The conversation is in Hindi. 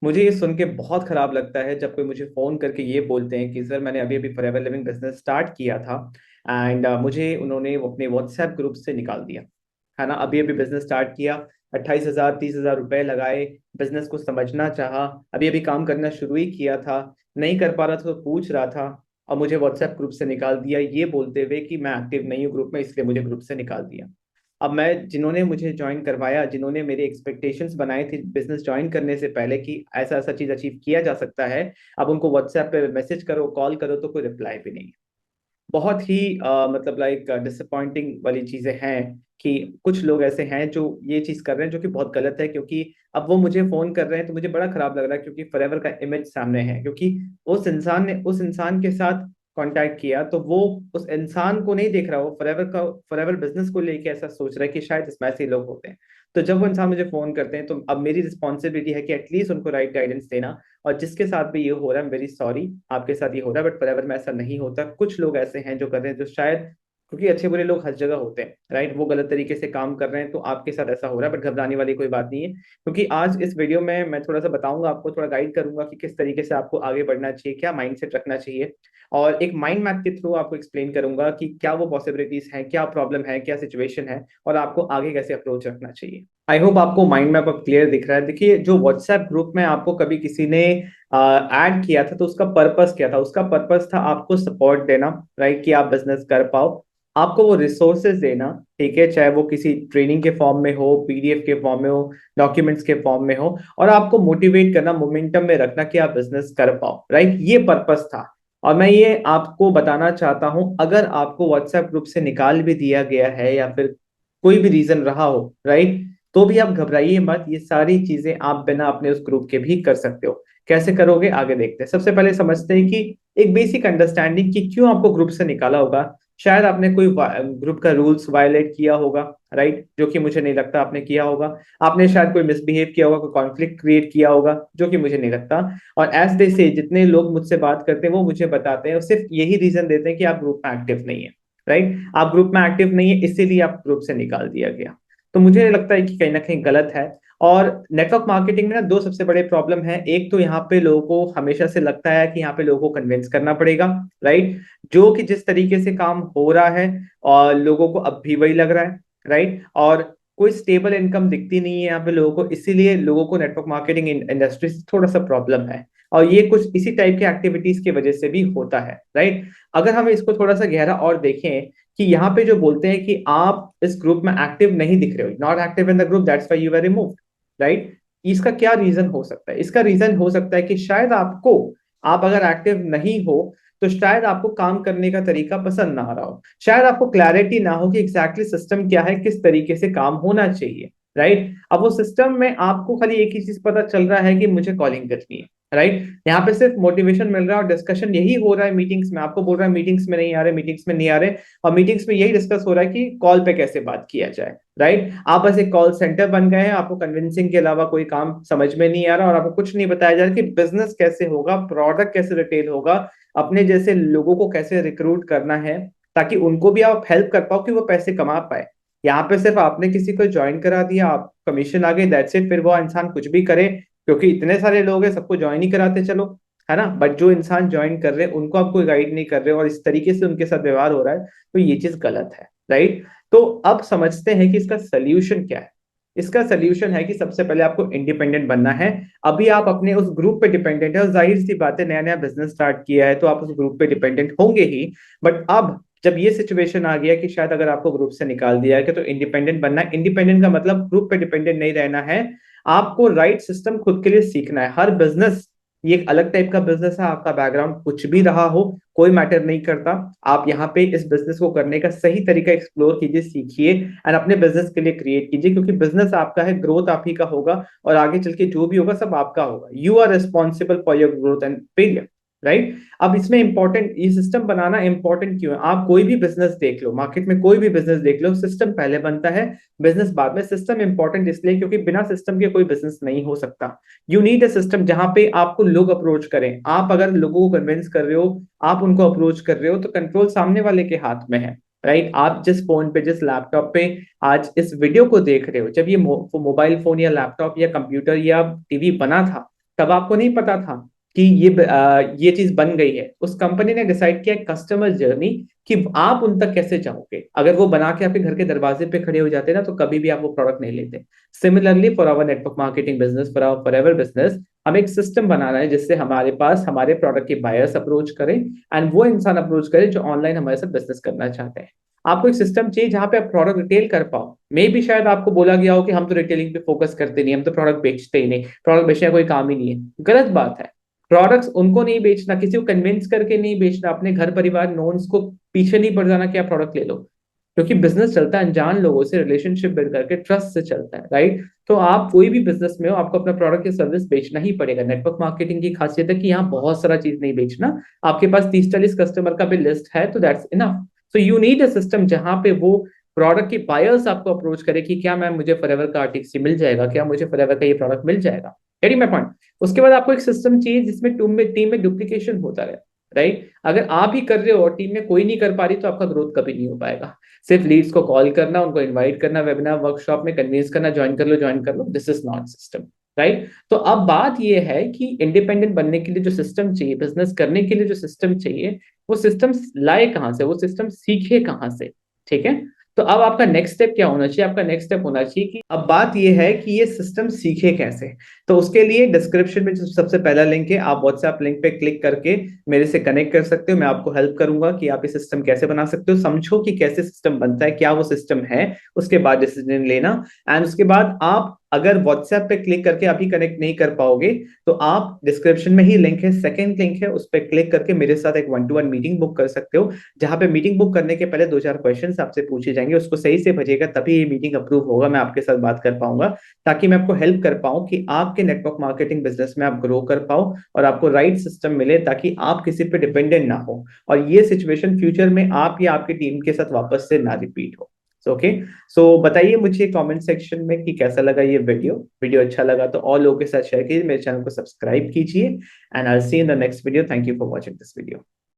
मुझे ये सुन के बहुत खराब लगता है जब कोई मुझे फोन करके ये बोलते हैं कि सर मैंने अभी अभी फॉरएवर लिविंग बिजनेस स्टार्ट किया था एंड मुझे उन्होंने वो अपने व्हाट्सएप ग्रुप से निकाल दिया। है ना, अभी अभी बिजनेस स्टार्ट किया, 28,000 30,000 रुपए लगाए, बिजनेस को समझना चाहा, अभी अभी काम करना शुरू ही किया था, नहीं कर पा रहा था तो पूछ रहा था, और मुझे व्हाट्सएप ग्रुप से निकाल दिया ये बोलते हुए कि मैं एक्टिव नहीं हूँ ग्रुप में, इसलिए मुझे ग्रुप से निकाल दिया। अब मैं, जिन्होंने मुझे ज्वाइन करवाया, जिन्होंने मेरे एक्सपेक्टेशंस बनाए थे बिजनेस ज्वाइन करने से पहले कि ऐसा ऐसा चीज अचीव किया जा सकता है, अब उनको व्हाट्सएप पे मैसेज करो, कॉल करो तो कोई रिप्लाई भी नहीं। बहुत ही मतलब लाइक डिसअपॉइंटिंग वाली चीजें हैं कि कुछ लोग ऐसे हैं जो ये चीज कर रहे हैं जो कि बहुत गलत है। क्योंकि अब वो मुझे फोन कर रहे हैं तो मुझे बड़ा खराब लग रहा है, क्योंकि फॉरएवर का इमेज सामने है। क्योंकि उस इंसान ने उस इंसान के साथ कांटेक्ट किया तो वो उस इंसान को नहीं देख रहा, वो फॉरएवर बिजनेस को लेके ऐसा सोच रहा है कि शायद इसमें ऐसे ही लोग होते हैं। तो जब वो इंसान मुझे फोन करते हैं तो अब मेरी रिस्पॉन्सिबिलिटी है कि एटलीस्ट उनको राइट गाइडेंस देना। और जिसके साथ भी ये हो रहा है, वेरी सॉरी आपके साथ ये हो रहा है, बट फॉरएवर में ऐसा नहीं होता। कुछ लोग ऐसे हैं जो कर रहे हैं, जो शायद, क्योंकि अच्छे बुरे लोग हर जगह होते हैं, राइट, वो गलत तरीके से काम कर रहे हैं, तो आपके साथ ऐसा हो रहा है, बट घबराने वाली कोई बात नहीं है। क्योंकि आज इस वीडियो में मैं थोड़ा सा बताऊंगा आपको, थोड़ा गाइड करूंगा कि किस तरीके से आपको आगे बढ़ना चाहिए, क्या माइंडसेट रखना चाहिए, और एक माइंड मैप के थ्रू आपको एक्सप्लेन करूंगा कि क्या वो पॉसिबिलिटीज हैं, क्या प्रॉब्लम है, क्या सिचुएशन है, और आपको आगे कैसे अप्रोच रखना चाहिए। आई होप आपको माइंड मैप अब क्लियर दिख रहा है। देखिए, जो व्हाट्सएप ग्रुप में आपको कभी किसी ने ऐड किया था तो उसका पर्पस क्या था? उसका पर्पस था आपको सपोर्ट देना, राइट, कि आप बिजनेस कर पाओ, आपको वो रिसोर्सेज देना, ठीक है, चाहे वो किसी ट्रेनिंग के फॉर्म में हो, पीडीएफ के फॉर्म में हो, डॉक्यूमेंट्स के फॉर्म में हो, और आपको मोटिवेट करना, मोमेंटम में रखना कि आप बिजनेस कर पाओ, राइट, ये पर्पस था। और मैं ये आपको बताना चाहता हूं, अगर आपको व्हाट्सएप ग्रुप से निकाल भी दिया गया है या फिर कोई भी रीजन रहा हो, राइट, तो भी आप घबराइए मत, ये सारी चीजें आप बिना अपने उस ग्रुप के भी कर सकते हो। कैसे करोगे आगे देखते हैं। सबसे पहले समझते हैं कि एक बेसिक अंडरस्टैंडिंग कि क्यों आपको ग्रुप से निकाला होगा। शायद आपने कोई ग्रुप का रूल्स वायलेट किया होगा, राइट, जो कि मुझे नहीं लगता आपने किया होगा। आपने शायद कोई मिसबिहेव किया होगा, कोई कॉन्फ्लिक्ट क्रिएट किया होगा, जो कि मुझे नहीं लगता। और एज दे से, जितने लोग मुझसे बात करते हैं वो मुझे बताते हैं, सिर्फ यही रीजन देते हैं कि आप ग्रुप में एक्टिव नहीं है, राइट, आप ग्रुप में एक्टिव नहीं है इसीलिए आप ग्रुप से निकाल दिया गया। तो मुझे लगता है कि कहीं ना कहीं गलत है। और नेटवर्क मार्केटिंग में ना दो सबसे बड़े प्रॉब्लम है। एक तो यहाँ पे लोगों को हमेशा से लगता है कि यहाँ पे लोगों को कन्विंस करना पड़ेगा, राइट, जो कि जिस तरीके से काम हो रहा है और लोगों को अब भी वही लग रहा है, राइट, और कोई स्टेबल इनकम दिखती नहीं है यहाँ पे लोगों को, इसीलिए लोगों को नेटवर्क मार्केटिंग इंडस्ट्री से थोड़ा सा प्रॉब्लम है। और ये कुछ इसी टाइप के एक्टिविटीज की वजह से भी होता है, राइट। अगर हम इसको थोड़ा सा गहरा और देखें कि यहाँ पे जो बोलते हैं कि आप इस ग्रुप में एक्टिव नहीं दिख रहे हो, not active in the group, that's why you are removed, right, इसका क्या रीजन हो सकता है? इसका रीजन हो सकता है कि शायद आपको, आप अगर एक्टिव नहीं हो तो शायद आपको काम करने का तरीका पसंद ना आ रहा हो, शायद आपको क्लैरिटी ना हो कि एग्जैक्टली सिस्टम क्या है, किस तरीके से काम होना चाहिए, राइट। अब वो सिस्टम में आपको खाली एक ही चीज पता चल रहा है कि मुझे कॉलिंग करनी है, राइट, यहाँ पे सिर्फ मोटिवेशन मिल रहा है और डिस्कशन यही हो रहा है मीटिंग्स में, आपको बोल रहा है मीटिंग्स में नहीं आ रहे, मीटिंग्स में नहीं आ रहे, और मीटिंग्स में यही डिस्कस हो रहा है कि कॉल पे कैसे बात किया जाए, राइट। आप बस एक कॉल सेंटर बन गए हैं, आपको कन्विंसिंग के अलावा कोई काम समझ में नहीं आ रहा, और आपको कुछ नहीं बताया जा रहा कि बिजनेस कैसे होगा, प्रोडक्ट कैसे रिटेल होगा, अपने जैसे लोगों को कैसे रिक्रूट करना है, ताकि उनको भी आप हेल्प कर पाओ कि वो पैसे कमा पाए। यहाँ पे सिर्फ आपने किसी को ज्वाइन करा दिया, आप कमीशन आ गई, दैट्स इट, फिर वो इंसान कुछ भी करे, क्योंकि इतने सारे लोग हैं, सबको ज्वाइन ही कराते चलो, है ना। बट जो इंसान ज्वाइन कर रहे हैं उनको आप कोई गाइड नहीं कर रहे हो और इस तरीके से उनके साथ व्यवहार हो रहा है, तो ये चीज गलत है, राइट। तो अब समझते हैं कि इसका सोल्यूशन क्या है। इसका सोल्यूशन है कि सबसे पहले आपको इंडिपेंडेंट बनना है। अभी आप अपने उस ग्रुप पे डिपेंडेंट है, और जाहिर सी बात है, नया नया बिजनेस स्टार्ट किया है तो आप उस ग्रुप पे डिपेंडेंट होंगे ही। बट अब जब ये सिचुएशन आ गया कि शायद अगर आपको ग्रुप से निकाल दिया है तो इंडिपेंडेंट बनना है। इंडिपेंडेंट का मतलब ग्रुप पे डिपेंडेंट नहीं रहना है, आपको राइट सिस्टम खुद के लिए सीखना है। हर बिजनेस, ये एक अलग टाइप का बिजनेस है, आपका बैकग्राउंड कुछ भी रहा हो कोई मैटर नहीं करता। आप यहाँ पे इस बिजनेस को करने का सही तरीका एक्सप्लोर कीजिए, सीखिए, एंड अपने बिजनेस के लिए क्रिएट कीजिए, क्योंकि बिजनेस आपका है, ग्रोथ आप ही का होगा, और आगे चल के जो भी होगा सब आपका होगा। You are responsible for your growth and failure, right. अब इसमें इंपॉर्टेंट, ये सिस्टम बनाना इंपॉर्टेंट क्यों है? आप कोई भी बिजनेस देख लो, मार्केट में कोई भी बिजनेस देख लो, सिस्टम पहले बनता है, बिजनेस बाद में। सिस्टम इंपॉर्टेंट इसलिए क्योंकि बिना सिस्टम के कोई बिजनेस नहीं हो सकता। यू नीड अ सिस्टम जहां पे आपको लोग अप्रोच करें। आप अगर लोगों को कन्विंस कर रहे हो, आप उनको अप्रोच कर रहे हो, तो कंट्रोल सामने वाले के हाथ में है, राइट। आप जिस फोन पे, जिस लैपटॉप पे आज इस वीडियो को देख रहे हो, जब ये मोबाइल फोन या लैपटॉप या कंप्यूटर या टीवी बना था, तब आपको नहीं पता था कि ये चीज बन गई है। उस कंपनी ने डिसाइड किया कस्टमर जर्नी, कि आप उन तक कैसे जाओगे। अगर वो बना के आपके घर के दरवाजे पे खड़े हो जाते ना, तो कभी भी आप वो प्रोडक्ट नहीं लेते। Similarly for our network marketing business, for our forever business, हमें एक सिस्टम बनाना है जिससे हमारे पास हमारे प्रोडक्ट के बायर्स अप्रोच करें, एंड वो इंसान अप्रोच करे जो ऑनलाइन हमारे साथ बिजनेस करना चाहते हैं। आपको एक सिस्टम चाहिए जहां पे आप प्रोडक्ट रिटेल कर पाओ। मे भी शायद आपको बोला गया हो कि हम तो रिटेलिंग पे फोकस करते नहीं, हम तो प्रोडक्ट बेचते ही नहीं, प्रोडक्ट बेचने का कोई काम ही नहीं है। गलत बात है। प्रोडक्ट्स उनको नहीं बेचना, किसी को कन्विंस करके नहीं बेचना, अपने घर परिवार नोन्स को पीछे नहीं पड़ जाना कि आप प्रोडक्ट ले लो। क्योंकि बिजनेस चलता है अनजान लोगों से, रिलेशनशिप बिल्ड करके, ट्रस्ट से चलता है, राइट। तो आप कोई भी बिजनेस में हो, आपको अपना प्रोडक्ट या सर्विस बेचना ही पड़ेगा। नेटवर्क मार्केटिंग की खासियत है कि यहाँ बहुत सारा चीज नहीं बेचना। आपके पास 30-40 कस्टमर का भी लिस्ट है तो that's enough. So you need a system जहां पे वो प्रोडक्ट के बायर्स आपको अप्रोच करे कि क्या मैम मुझे फॉरएवर का आर्टिकल मिल जाएगा, क्या मुझे फॉरएवर का ये प्रोडक्ट मिल जाएगा। Getting my point. उसके बाद आपको एक सिस्टम चाहिए जिसमें टीम में डुप्लीकेशन होता रहे, राइट। अगर आप ही कर रहे हो और टीम में कोई नहीं कर पा रही, तो आपका ग्रोथ कभी नहीं हो पाएगा। सिर्फ लीड्स को कॉल करना, उनको इनवाइट करना, वेबिनार वर्कशॉप में कन्विंस करना, ज्वाइन कर लो, this is not system, right. तो अब बात यह है कि इंडिपेंडेंट बनने के लिए जो सिस्टम चाहिए, बिजनेस करने के लिए जो सिस्टम चाहिए, वो सिस्टम लाए कहां से, वो सिस्टम सीखे कहां से। ठीक है। तो अब आपका नेक्स्ट स्टेप क्या होना चाहिए? आपका नेक्स्ट स्टेप होना चाहिए कि अब बात यह है कि ये सिस्टम सीखे कैसे। तो उसके लिए डिस्क्रिप्शन में जो सबसे पहला लिंक है, आप व्हाट्सएप लिंक पे क्लिक करके मेरे से कनेक्ट कर सकते हो। मैं आपको हेल्प करूंगा कि आप ये सिस्टम कैसे बना सकते हो, समझो कि कैसे सिस्टम बनता है, क्या वो सिस्टम है, उसके बाद डिसीजन लेना। एंड उसके बाद आप अगर व्हाट्सएप पे क्लिक करके अभी कनेक्ट नहीं कर पाओगे, तो आप डिस्क्रिप्शन में ही लिंक है, सेकंड लिंक है, उस पर क्लिक करके मेरे साथ एक 1-to-1 मीटिंग बुक कर सकते हो। जहां पे मीटिंग बुक करने के पहले 2-4 क्वेश्चंस आपसे पूछे जाएंगे, उसको सही से भजेगा तभी ये मीटिंग अप्रूव होगा, मैं आपके साथ बात कर पाऊंगा, ताकि मैं आपको हेल्प कर पाऊं कि आपके नेटवर्क मार्केटिंग बिजनेस में आप ग्रो कर पाओ और आपको राइट सिस्टम मिले, ताकि आप किसी पे डिपेंडेंट ना हो और ये सिचुएशन फ्यूचर में आप या आपकी टीम के साथ वापस से ना रिपीट हो। ओके। सो बताइए मुझे कमेंट सेक्शन में कि कैसा लगा ये वीडियो। वीडियो अच्छा लगा तो और लोगों के साथ शेयर कीजिए, मेरे चैनल को सब्सक्राइब कीजिए, and I will see in the next video. Thank you for watching this video.